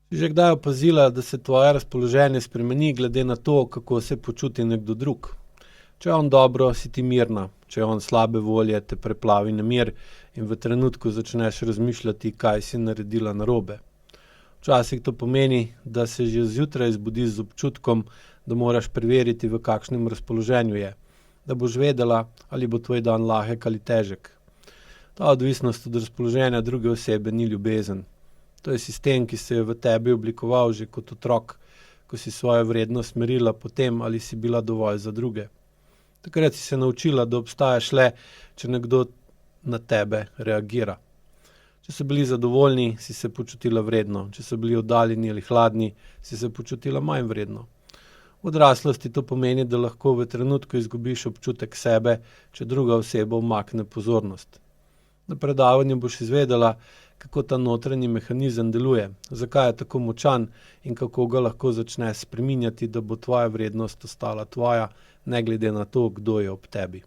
Si že kdaj opazila, da se tvoje razpoloženje spremeni glede na to, kako se počuti nekdo drug? Če je on dobro, si ti mirna, če je on slabe volje, te preplavi nemir in v trenutku začneš razmišljati, kaj si naredila narobe. Včasih to pomeni, da se že zjutraj zbudiš z občutkom, da moraš preveriti, v kakšnem razpoloženju je, da boš vedela, ali bo tvoj dan lahek ali težek. Ta odvisnost od razpoloženja druge osebe ni ljubezen. To je sistem, ki se je v tebi oblikoval že kot otrok, ko si svojo vrednost merila po tem, ali si bila dovolj za druge. Takrat si se naučila, da obstajaš le, če nekdo na tebe reagira. Če so bili zadovoljni, si se počutila vredno, če so bili oddaljeni ali hladni, si se počutila manj vredno. V odraslosti to pomeni, da lahko v trenutku izgubiš občutek sebe, če druga oseba umakne pozornost. Na predavanju boš izvedela, kako ta notranji mehanizem deluje, zakaj je tako močan in kako ga lahko začneš spreminjati, da bo tvoja vrednost ostala tvoja, ne glede na to, kdo je ob tebi.